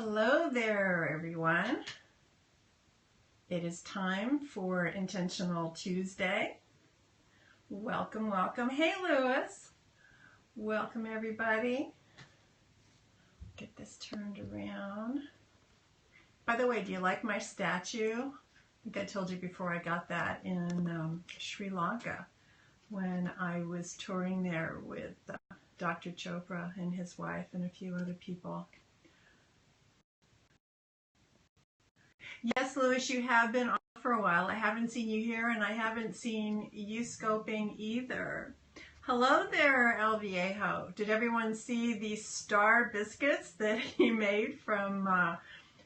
Hello there, everyone. It is time for Intentional Tuesday. Welcome, welcome. Hey, Lewis. Welcome, everybody. Get this turned around. By the way, do you like my statue? I think I told you before, I got that in Sri Lanka when I was touring there with Dr. Chopra and his wife and a few other people. Yes, Louis, you have been on for a while. I haven't seen you here, and I haven't seen you scoping either. Hello there, El Viejo. Did everyone see the star biscuits that he made from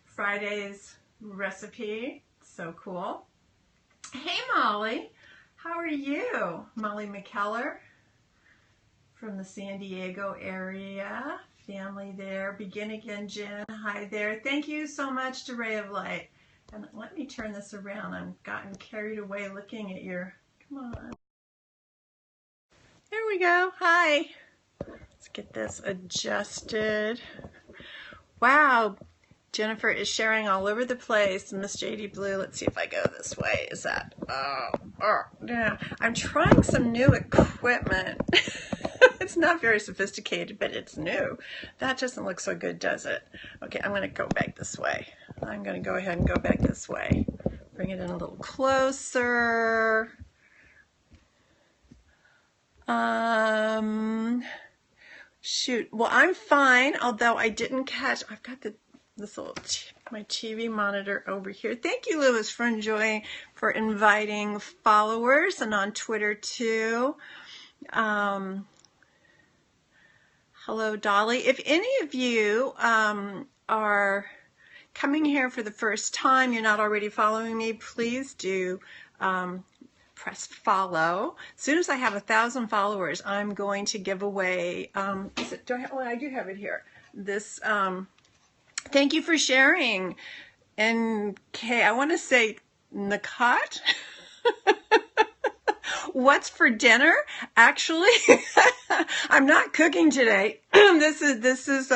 Friday's recipe? So cool. Hey, Molly. How are you? MahailaMcKellar from the San Diego area. Family there. Begin again, Jen. Hi there. Thank you so much to Ray of Light. And let me turn this around. I've gotten carried away looking at your, come on. There we go. Hi. Let's get this adjusted. Wow. Jennifer is sharing all over the place. Miss JD Blue, let's see if I go this way. Is that, yeah. I'm trying some new equipment. It's not very sophisticated, but it's new. That doesn't look so good, does it? Okay, I'm going to go back this way. I'm going to go ahead and go back this way. Bring it in a little closer. Shoot. Well, I'm fine, although I didn't catch. I've got this little my TV monitor over here. Thank you, Lewis, for inviting followers, and on Twitter too. Hello, Dolly. If any of you are coming here for the first time, you're not already following me, please do press follow. As soon as I have 1,000 followers, I'm going to give away, I do have it here. This, thank you for sharing. And I want to say, Nakat? What's for dinner? Actually, I'm not cooking today. This is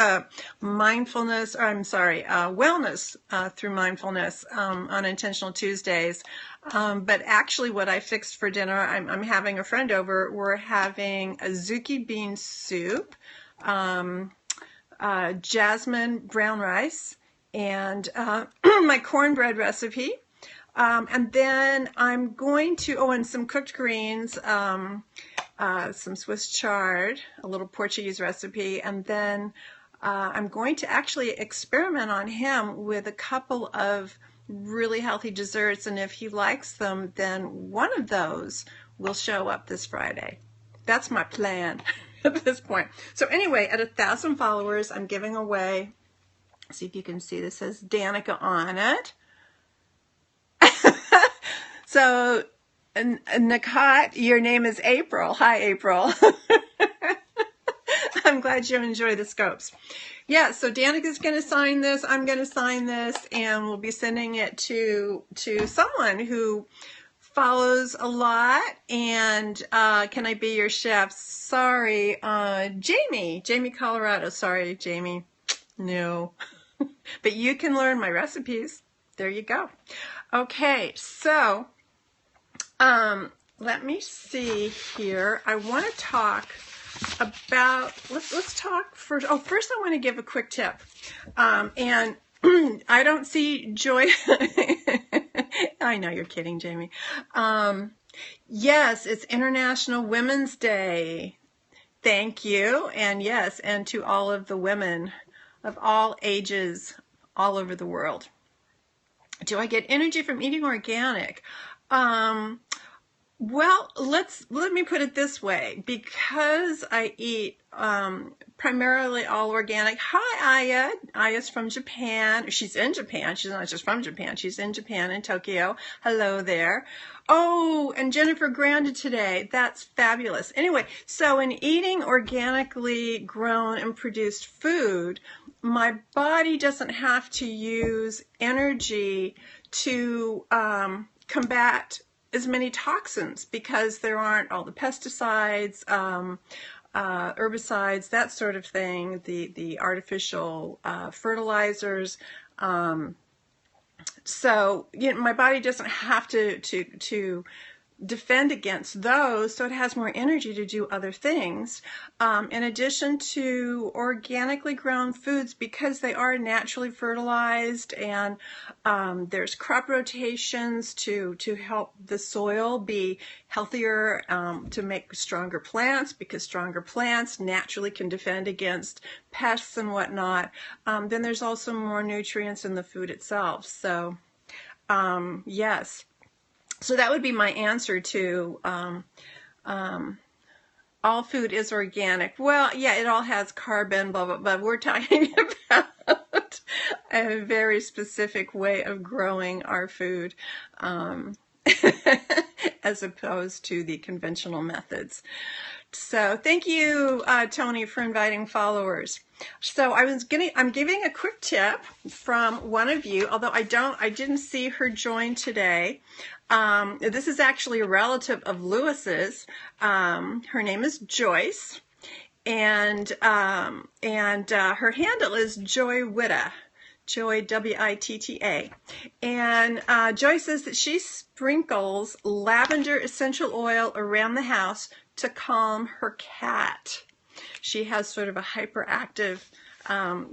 mindfulness, or I'm sorry, wellness through mindfulness on Intentional Tuesdays. But actually, what I fixed for dinner, I'm having a friend over. We're having a zucchini bean soup, jasmine brown rice, and my cornbread recipe. And then I'm going to, and some cooked greens, some Swiss chard, a little Portuguese recipe, and then I'm going to actually experiment on him with a couple of really healthy desserts, and if he likes them, then one of those will show up this Friday. That's my plan at this point. So anyway, at 1,000 followers, I'm giving away, see if you can see, this says Danica on it. So, Nakat, your name is April. Hi, April. I'm glad you enjoy the scopes. Yeah, so Danica's going to sign this. I'm going to sign this, and we'll be sending it to someone who follows a lot. And can I be your chef? Sorry, Jamie, Colorado. Sorry, Jamie. No. But you can learn my recipes. There you go. Okay, so let me see here. I want to talk about, let's talk first. Oh, first I want to give a quick tip. And I don't see Joy. I know you're kidding, Jamie. Yes, it's International Women's Day. Thank you. And yes, and to all of the women of all ages all over the world. Do I get energy from eating organic? Well, let me put it this way. Because I eat primarily all organic. Hi, Aya. Aya's from Japan. She's in Japan. She's not just from Japan. She's in Japan, in Tokyo. Hello there. Oh, and Jennifer grounded today. That's fabulous. Anyway, so in eating organically grown and produced food, my body doesn't have to use energy to combat as many toxins because there aren't all the pesticides, herbicides, that sort of thing, the artificial fertilizers. So my body doesn't have to defend against those, so it has more energy to do other things. In addition to organically grown foods, because they are naturally fertilized, and there's crop rotations to help the soil be healthier, to make stronger plants, because stronger plants naturally can defend against pests and whatnot. Then there's also more nutrients in the food itself. So yes. So that would be my answer to all food is organic. Well, yeah, it all has carbon, blah, blah, blah. We're talking about a very specific way of growing our food, as opposed to the conventional methods. So thank you, Tony, for inviting followers. So I'm giving a quick tip from one of you, although I didn't see her join today. This is actually a relative of Lewis's. Her name is Joyce, and her handle is Joy Witta. Joy, W-I-T-T-A. And Joy says that she sprinkles lavender essential oil around the house to calm her cat. She has sort of a hyperactive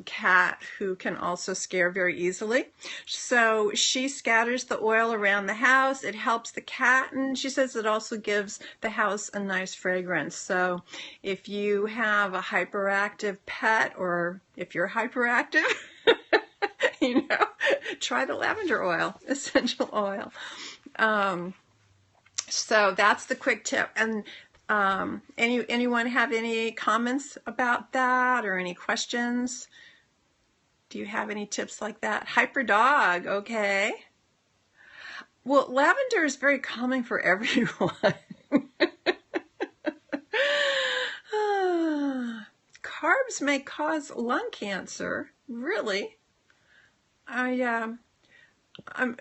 cat who can also scare very easily. So she scatters the oil around the house. It helps the cat, and she says it also gives the house a nice fragrance. So if you have a hyperactive pet, or if you're hyperactive, try the lavender oil, essential oil. So that's the quick tip. And anyone have any comments about that, or any questions? Do you have any tips like that? Hyper dog, okay. Well, lavender is very calming for everyone. Carbs may cause lung cancer. Really? Well, I'll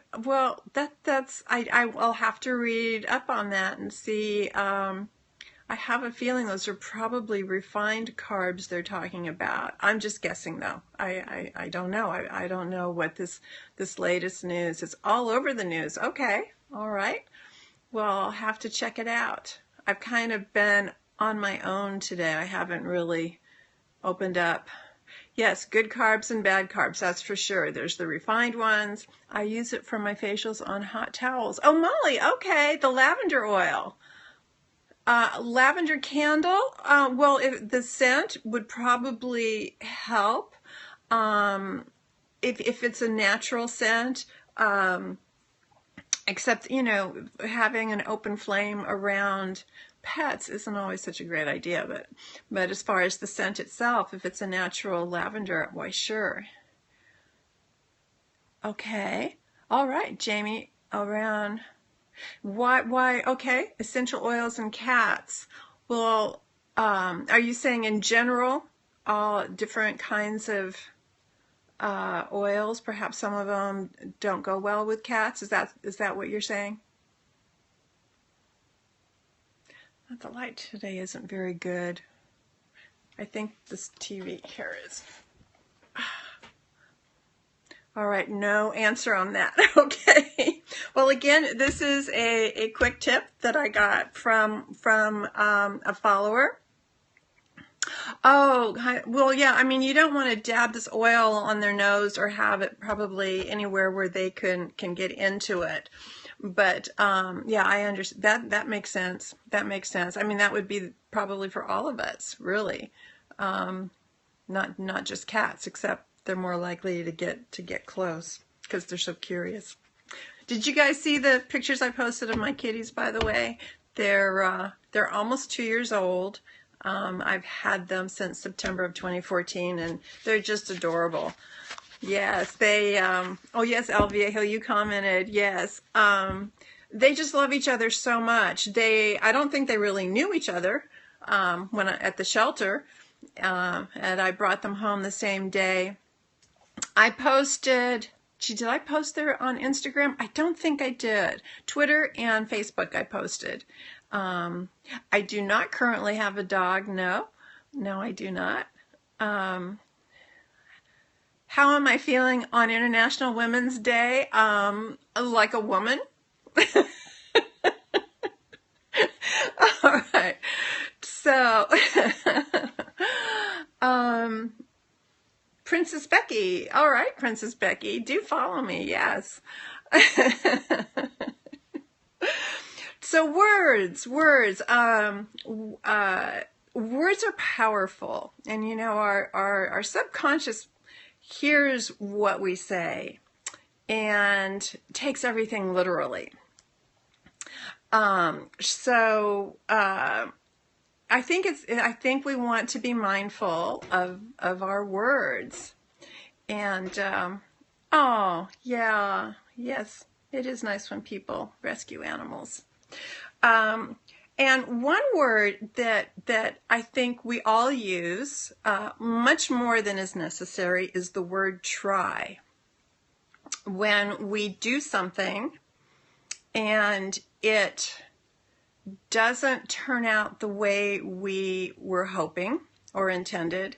have to read up on that and see. I have a feeling those are probably refined carbs they're talking about. I'm just guessing, though. I don't know. I don't know what this latest news is. All over the news. Okay. All right. Well, I'll have to check it out. I've kind of been on my own today. I haven't really opened up. Yes, good carbs and bad carbs, that's for sure. There's the refined ones. I use it for my facials on hot towels. Oh, Molly, okay, the lavender oil. Lavender candle, well, the scent would probably help if it's a natural scent, except, having an open flame around pets isn't always such a great idea, but as far as the scent itself, if it's a natural lavender, why, sure. Okay, all right, Jamie, around why okay, essential oils and cats. Well, are you saying in general all different kinds of oils, perhaps some of them don't go well with cats? Is that what you're saying? The light today isn't very good. I think this TV here is. All right, no answer on that. Okay. Well, again, this is a quick tip that I got from a follower. Oh, well, yeah, I mean, you don't want to dab this oil on their nose or have it probably anywhere where they can get into it. But yeah, I understand that makes sense. That makes sense. I mean, that would be probably for all of us, really. Not just cats, except they're more likely to get close because they're so curious. Did you guys see the pictures I posted of my kitties, by the way? They're almost 2 years old. I've had them since September of 2014, and they're just adorable. Yes, they, oh yes, El Viejo, you commented, yes. They just love each other so much. I don't think they really knew each other at the shelter, and I brought them home the same day. I posted, did I post there on Instagram? I don't think I did. Twitter and Facebook I posted. I do not currently have a dog. No, I do not. How am I feeling on International Women's Day? Like a woman. All right. So, Princess Becky. All right, Princess Becky, do follow me. Yes. So words. Words are powerful, and you know our subconscious hears what we say and takes everything literally. I think we want to be mindful of our words, and oh yeah, yes, it is nice when people rescue animals. And one word that I think we all use much more than is necessary is the word try. When we do something and it doesn't turn out the way we were hoping or intended,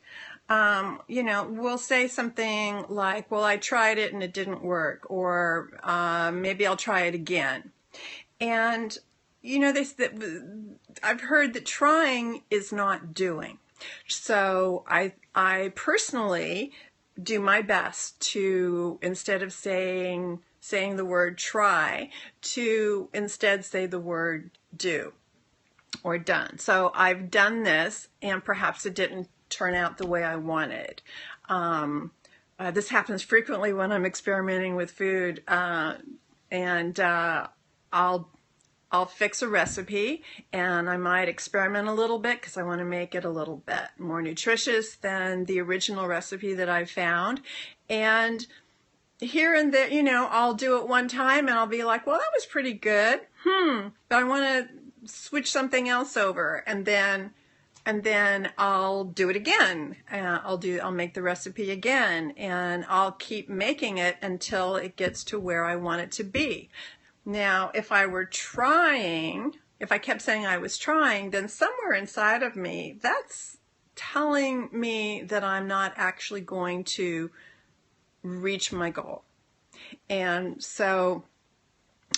you know, we'll say something like, well, I tried it and it didn't work, or maybe I'll try it again. And, you know, I've heard that trying is not doing. So I personally do my best to, instead of saying the word try, to instead say the word do or done. So I've done this and perhaps it didn't turn out the way I wanted. This happens frequently when I'm experimenting with food, and I'll fix a recipe and I might experiment a little bit because I want to make it a little bit more nutritious than the original recipe that I found. And here and there, you know, I'll do it one time and I'll be like, well, that was pretty good. But I want to switch something else over, and then I'll do it again. I'll make the recipe again, and I'll keep making it until it gets to where I want it to be. Now, if I kept saying I was trying, then somewhere inside of me, that's telling me that I'm not actually going to reach my goal. And so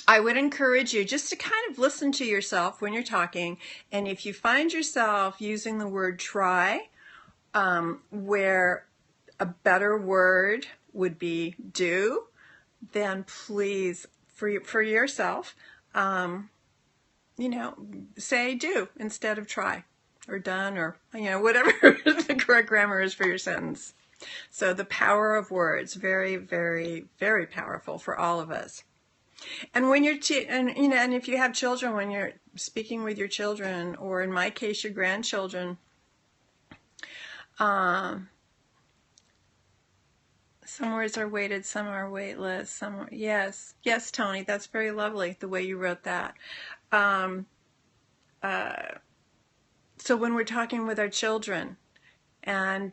I would encourage you just to kind of listen to yourself when you're talking. And if you find yourself using the word try, where a better word would be do, then please, for yourself, you know, say do instead of try, or done, or, you know, whatever the correct grammar is for your sentence. So the power of words, very, very, very powerful for all of us. And when you're, and if you have children, when you're speaking with your children, or in my case, your grandchildren, some words are weighted, some are weightless. Yes, Tony, that's very lovely, the way you wrote that. So when we're talking with our children, and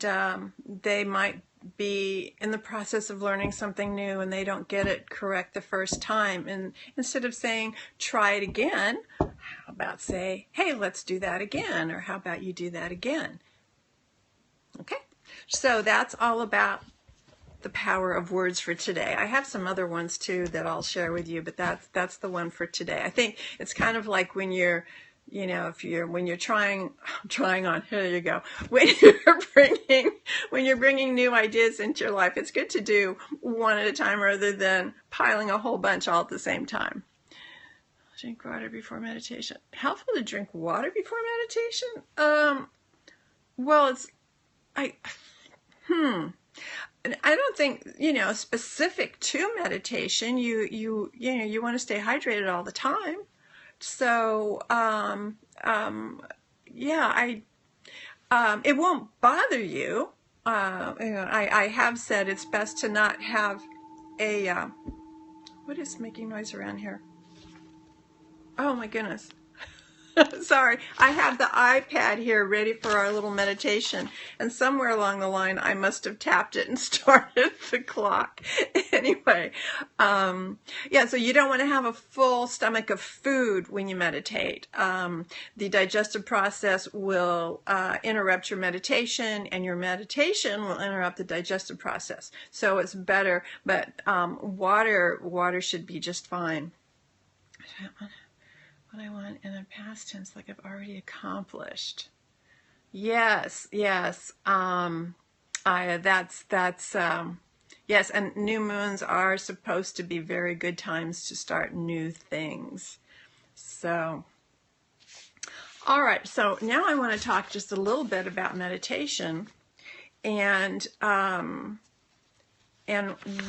they might be in the process of learning something new and they don't get it correct the first time, and instead of saying try it again, how about say, hey, let's do that again, or how about you do that again? Okay, so that's all about the power of words for today. I have some other ones too that I'll share with you, but that's the one for today. I think it's kind of like when you're, you know, when you're trying on, here you go, when you're bringing new ideas into your life, it's good to do one at a time rather than piling a whole bunch all at the same time. Drink water before meditation. Helpful to drink water before meditation? Well, I don't think, you know, specific to meditation, you want to stay hydrated all the time. So, yeah, it won't bother you. I have said it's best to not have a, what is making noise around here? Oh my goodness. Sorry, I have the iPad here ready for our little meditation, and somewhere along the line I must have tapped it and started the clock. Anyway, yeah, so you don't want to have a full stomach of food when you meditate. The digestive process will interrupt your meditation, and your meditation will interrupt the digestive process. So it's better, but water should be just fine. What I want in a past tense, like I've already accomplished. Yes, yes. Yes, and new moons are supposed to be very good times to start new things. So, all right. So now I want to talk just a little bit about meditation and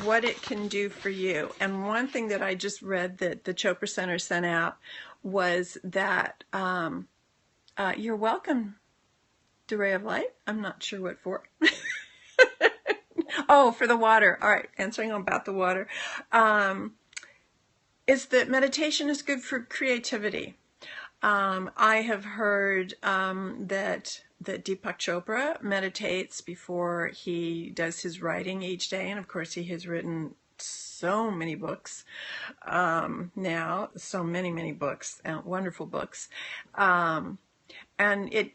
what it can do for you. And one thing that I just read that the Chopra Center sent out was that you're welcome, the ray of light. I'm not sure what for. Oh, for the water. All right, answering about the water. Is that meditation is good for creativity. I have heard that Deepak Chopra meditates before he does his writing each day, and of course he has written so many books now, so many books, wonderful books, and it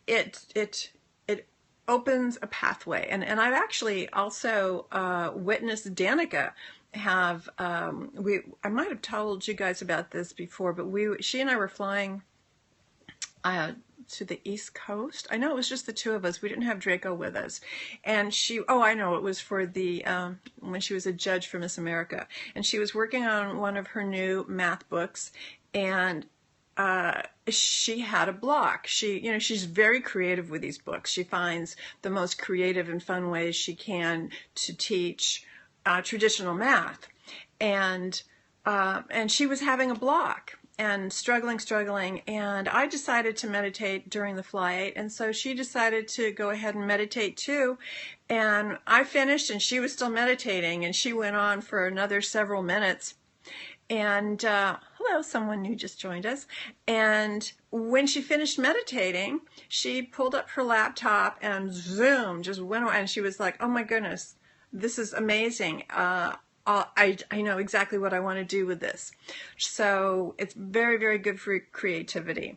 opens a pathway. And I've actually also witnessed Danica have I might have told you guys about this before, but she and I were flying to the East Coast. I know it was just the two of us. We didn't have Draco with us. And I know, it was for the, when she was a judge for Miss America. And she was working on one of her new math books, and she had a block. She's very creative with these books. She finds the most creative and fun ways she can to teach traditional math. And she was having a block and struggling, and I decided to meditate during the flight, and so she decided to go ahead and meditate too, and I finished and she was still meditating, and she went on for another several minutes. And hello, someone new just joined us. And when she finished meditating, she pulled up her laptop and zoom, just went on, and she was like, oh my goodness, this is amazing. I know exactly what I want to do with this. So it's very good for creativity.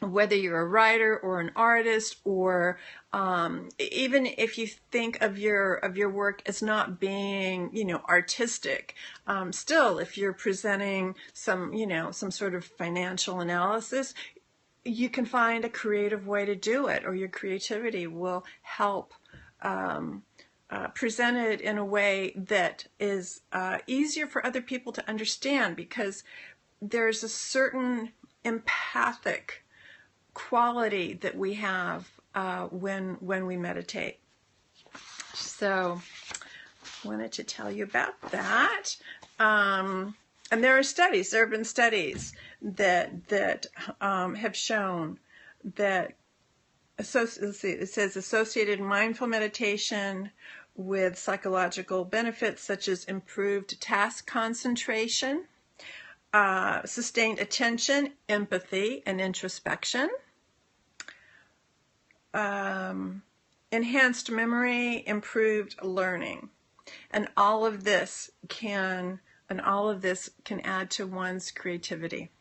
Whether you're a writer or an artist, or even if you think of your work as not being, artistic, still, if you're presenting some sort of financial analysis, you can find a creative way to do it, or your creativity will help present it in a way that is easier for other people to understand, because there's a certain empathic quality that we have when we meditate. So I wanted to tell you about that. And there have been studies that have shown that it says associated mindful meditation with psychological benefits such as improved task concentration, sustained attention, empathy, and introspection, enhanced memory, improved learning. And all of this can add to one's creativity.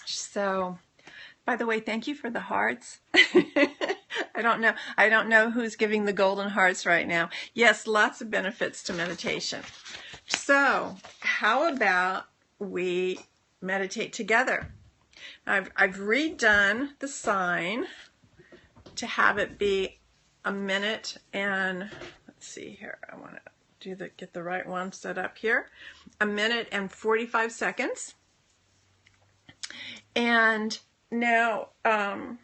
So, by the way, thank you for the hearts. I don't know who's giving the golden hearts right now. Yes, lots of benefits to meditation. So, how about we meditate together? I've redone the sign to have it be a minute and, let's see here, I want to get the right one set up here. A minute and 45 seconds. And now, and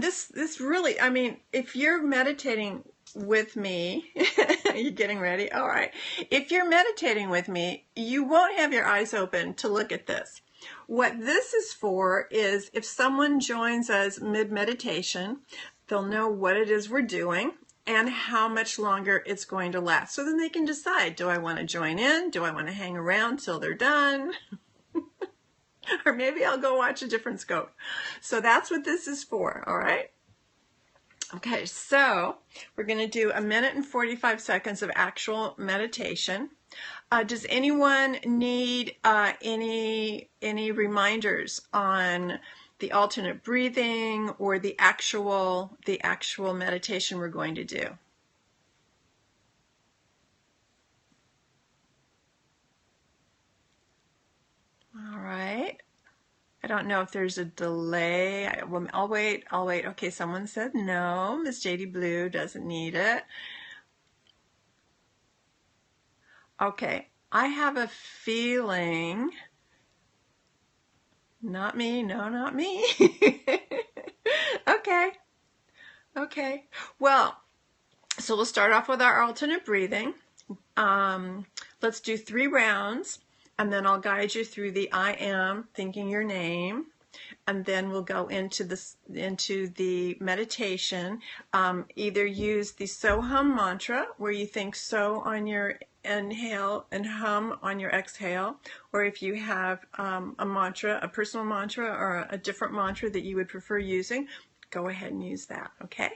this really, I mean, if you're meditating with me, are you getting ready? All right. If you're meditating with me, you won't have your eyes open to look at this. What this is for is if someone joins us mid-meditation, they'll know what it is we're doing and how much longer it's going to last. So then they can decide, do I want to join in? Do I want to hang around till they're done? Or maybe I'll go watch a different scope. So that's what this is for, all right? Okay, so we're going to do 1 minute and 45 seconds of actual meditation. Does anyone need any reminders on the alternate breathing or the actual meditation we're going to do? All right. I don't know if there's a delay. I'll wait. Okay, someone said no. Miss JD Blue doesn't need it. Okay, I have a feeling. Not me. No, not me. Okay. Well, so we'll start off with our alternate breathing. Let's do 3 rounds. And then I'll guide you through the I am, thinking your name, and then we'll go into the meditation. Either use the so hum mantra, where you think so on your inhale and hum on your exhale, or if you have a mantra, a personal mantra, or a different mantra that you would prefer using, go ahead and use that, okay?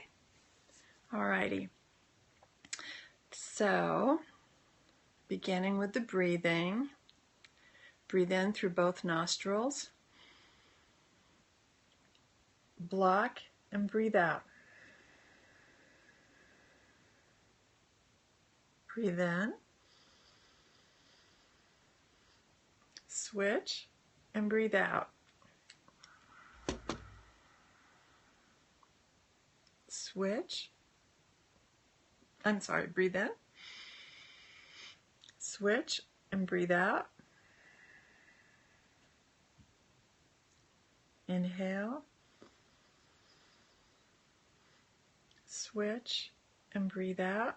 Alrighty. So, beginning with the breathing. Breathe in through both nostrils. Block and breathe out. Breathe in. Switch and breathe out. Switch. Breathe in. Switch and breathe out. Inhale, switch, and breathe out.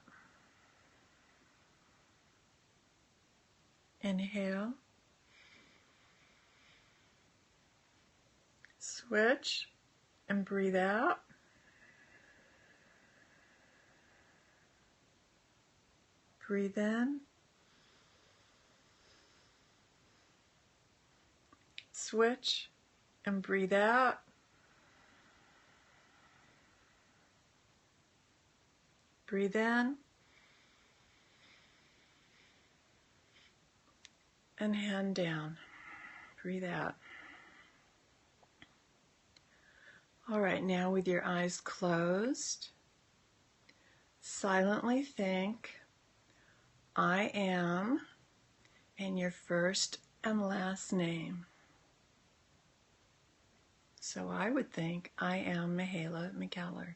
Inhale, switch, and breathe out. Breathe in. Switch and breathe out. Breathe in. And hand down. Breathe out. All right, now with your eyes closed, silently think, I am, and your first and last name. So I would think, I am MahailaMcKellar.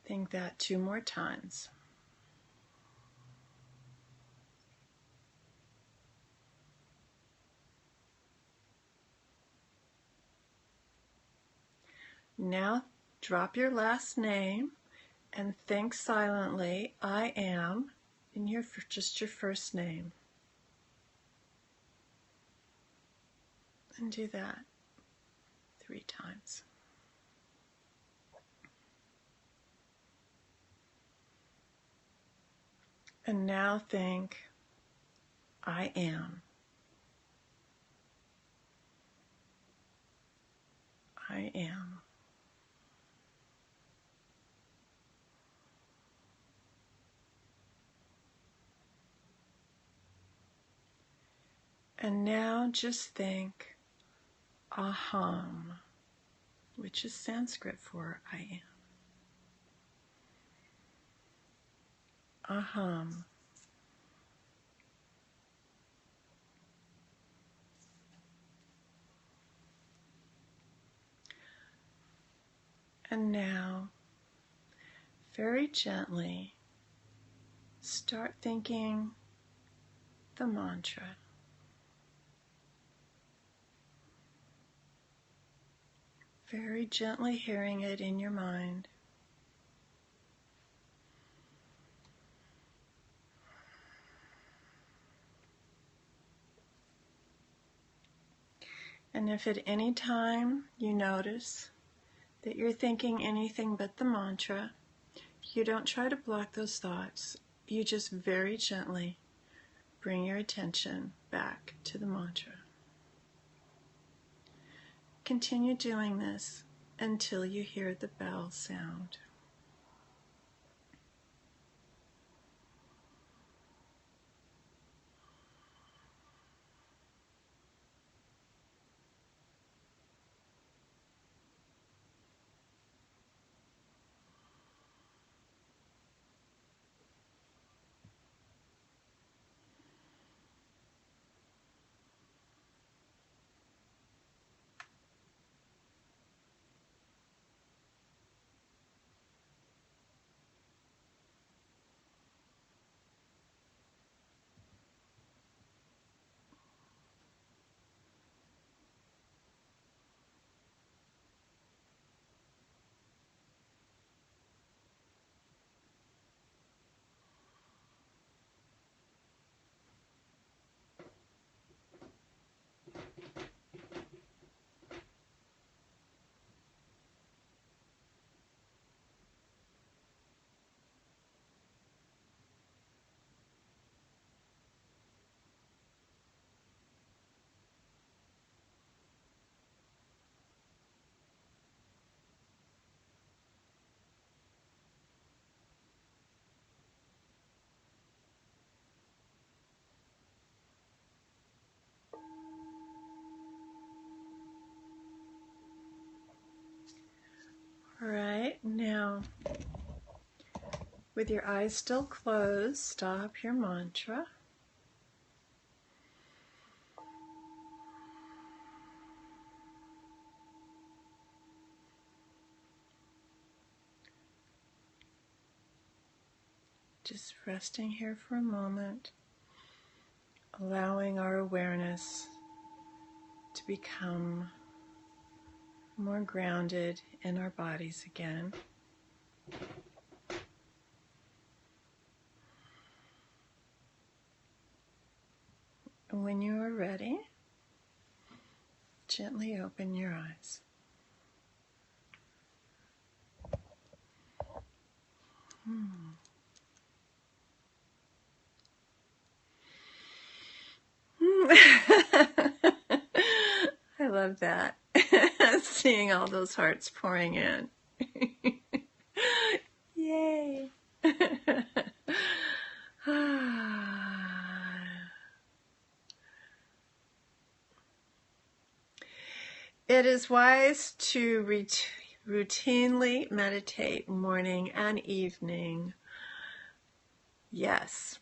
Think that 2 more times. Now drop your last name and think silently, I am, and just your first name. And do that 3 times. And now think, I am. I am. And now just think, aham, which is Sanskrit for I am. Aham. And now, very gently, start thinking the mantra. Very gently hearing it in your mind. And if at any time you notice that you're thinking anything but the mantra, you don't try to block those thoughts. You just very gently bring your attention back to the mantra. Continue doing this until you hear the bell sound. All right, now with your eyes still closed, stop your mantra. Just resting here for a moment, allowing our awareness to become more grounded in our bodies again. And when you are ready, gently open your eyes. I love that. Seeing all those hearts pouring in. Yay. It is wise to routinely meditate morning and evening. Yes.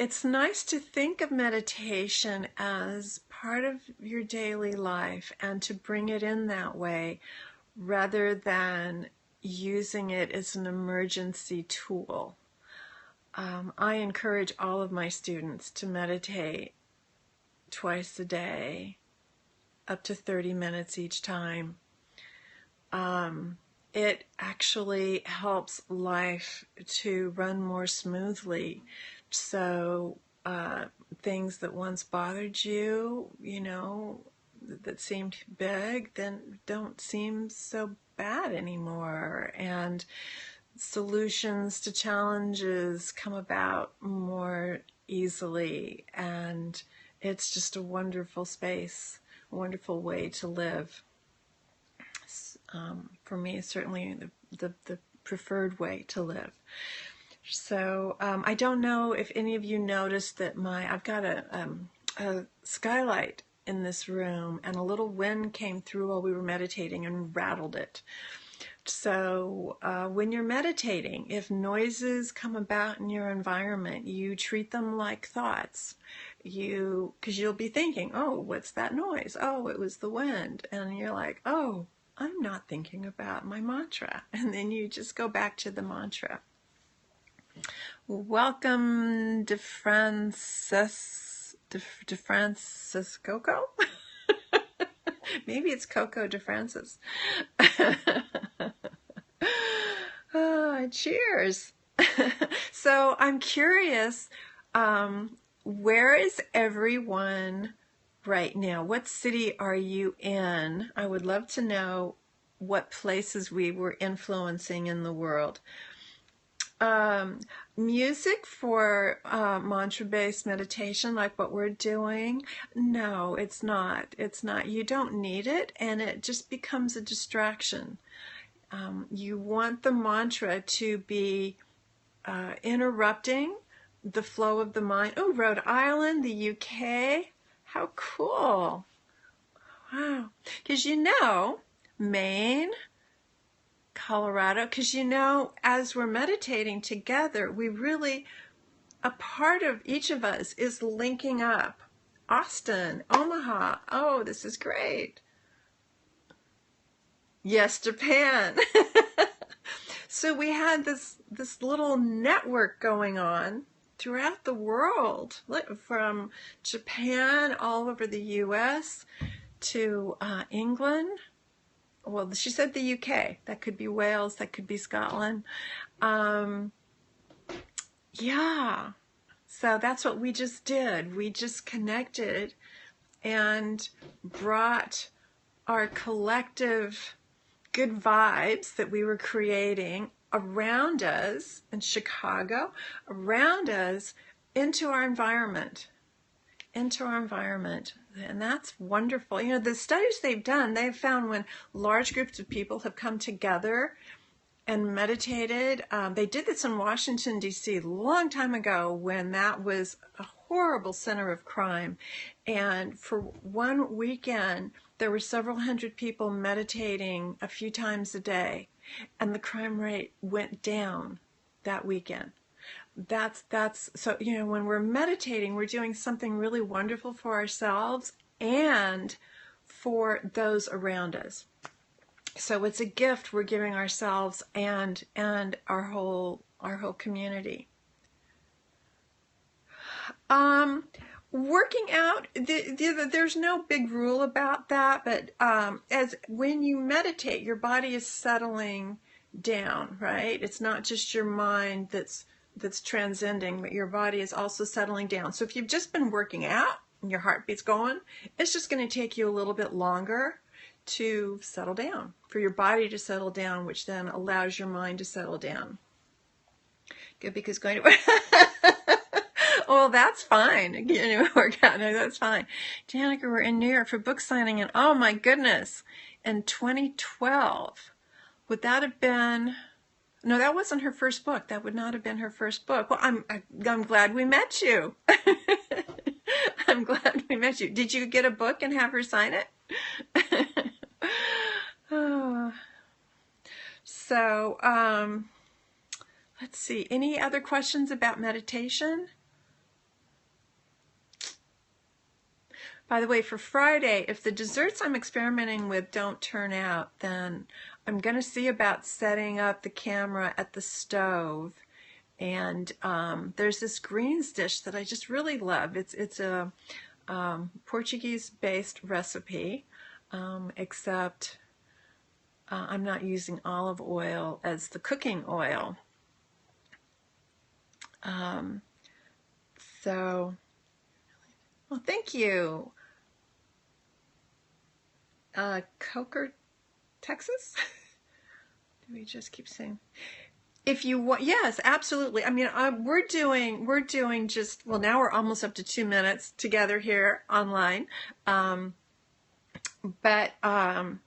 It's nice to think of meditation as part of your daily life and to bring it in that way rather than using it as an emergency tool. I encourage all of my students to meditate twice a day, up to 30 minutes each time. It actually helps life to run more smoothly. So things that once bothered you, that seemed big, then don't seem so bad anymore. And solutions to challenges come about more easily. And it's just a wonderful space, a wonderful way to live. For me, certainly the preferred way to live. So I don't know if any of you noticed that I've got a skylight in this room, and a little wind came through while we were meditating and rattled it. So when you're meditating, if noises come about in your environment, you treat them like thoughts. Because you'll be thinking, oh, what's that noise? Oh, it was the wind. And you're like, oh, I'm not thinking about my mantra. And then you just go back to the mantra. Welcome, DeFrancisco? Maybe it's Coco DeFrancis. Cheers. So I'm curious, where is everyone right now? What city are you in? I would love to know what places we were influencing in the world. Music for mantra-based meditation, like what we're doing, no, it's not. It's not. You don't need it, and it just becomes a distraction. You want the mantra to be interrupting the flow of the mind. Oh, Rhode Island, the UK. How cool. Wow. Because Maine, Colorado, because as we're meditating together, a part of each of us is linking up. Austin, Omaha, oh, this is great. Yes, Japan. So we had this little network going on throughout the world, from Japan all over the US to England. Well, she said the UK. That could be Wales. That could be Scotland. Yeah. So that's what we just did. We just connected and brought our collective good vibes that we were creating around us in Chicago, around us, into our environment. And that's wonderful. The studies they've done, they've found when large groups of people have come together and meditated, they did this in Washington, D.C. a long time ago when that was a horrible center of crime. And for one weekend, there were several hundred people meditating a few times a day, and the crime rate went down that weekend. So when we're meditating, we're doing something really wonderful for ourselves and for those around us. So it's a gift we're giving ourselves and our whole community. Working out, there's no big rule about that, but when you meditate, your body is settling down, right? It's not just your mind that's transcending, but your body is also settling down. So if you've just been working out and your heartbeat's going, it's just going to take you a little bit longer to settle down, for your body to settle down, which then allows your mind to settle down. Good, because going to well, that's fine. Work out. No, that's fine. Danica, we're in New York for book signing, and oh my goodness, in 2012. Would that have been? No, that wasn't her first book. That would not have been her first book. Well, I'm glad we met you. I'm glad we met you. Did you get a book and have her sign it? Oh. So, let's see. Any other questions about meditation? By the way, for Friday, if the desserts I'm experimenting with don't turn out, then I'm going to see about setting up the camera at the stove. And there's this greens dish that I just really love. It's a Portuguese-based recipe, except I'm not using olive oil as the cooking oil. Well, thank you. Coker, Texas? Do we just keep saying? If you want, yes, absolutely. I mean, we're doing just, well, now we're almost up to 2 minutes together here online. But the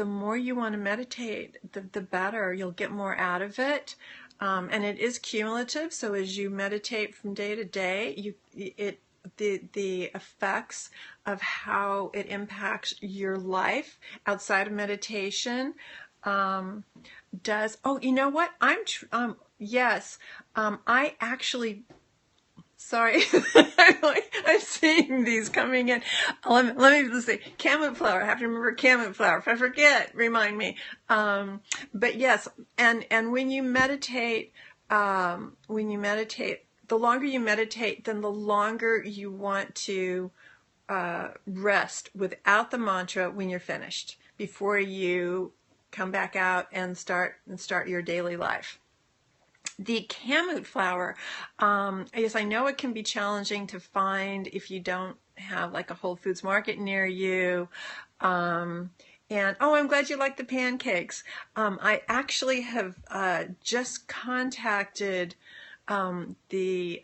more you want to meditate, the better. You'll get more out of it. And it is cumulative. So as you meditate from day to day, the effects of how it impacts your life outside of meditation does. Oh, you know what? Yes. I actually. Sorry, I'm seeing these coming in. Let me say, camel flower. I have to remember camel flower. If I forget, remind me. But yes, and when you meditate, the longer you meditate, then the longer you want to rest without the mantra when you're finished, before you come back out and start your daily life. The camut flower, yes, I know it can be challenging to find if you don't have like a Whole Foods market near you. And oh, I'm glad you like the pancakes. I actually have just contacted the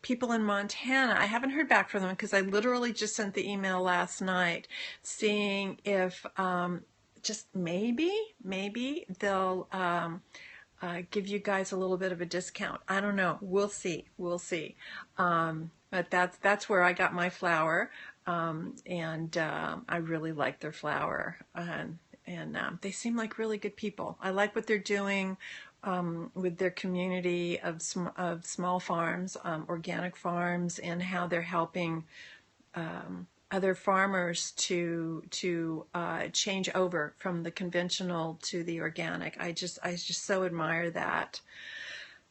people in Montana. I haven't heard back from them because I literally just sent the email last night seeing if just maybe they'll give you guys a little bit of a discount. I don't know. We'll see. We'll see. But that's where I got my flour, and I really like their flour, and they seem like really good people. I like what they're doing with their community of small farms, organic farms, and how they're helping other farmers to change over from the conventional to the organic. I just so admire that.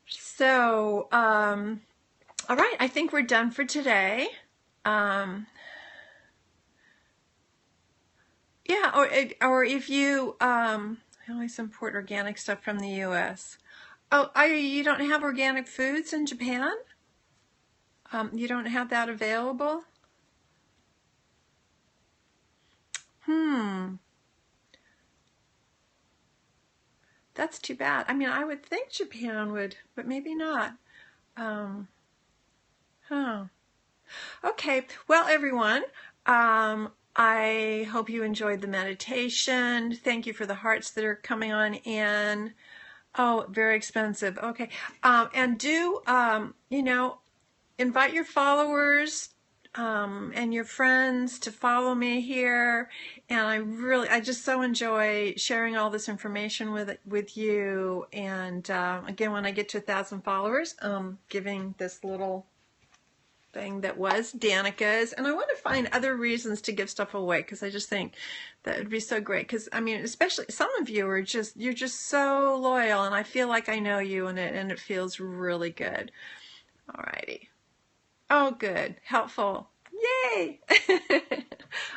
So, all right, I think we're done for today. Yeah, or if you, I always import organic stuff from the U.S. Oh, you don't have organic foods in Japan? You don't have that available? That's too bad. I mean, I would think Japan would, but maybe not. Okay, well, everyone, I hope you enjoyed the meditation. Thank you for the hearts that are coming on in. Oh, very expensive. Okay, and do, invite your followers and your friends to follow me here. And I just so enjoy sharing all this information with you. And again, when I get to 1,000 followers, giving this little thing that was Danica's, and I want to find other reasons to give stuff away, because I just think that would be so great. Because I mean, especially some of you are you're just so loyal, and I feel like I know you, and it feels really good. Alrighty. Oh, good. Helpful. Yay!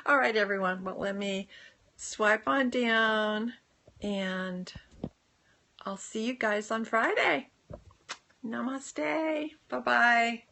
All right, everyone. Well, let me swipe on down, and I'll see you guys on Friday. Namaste. Bye-bye.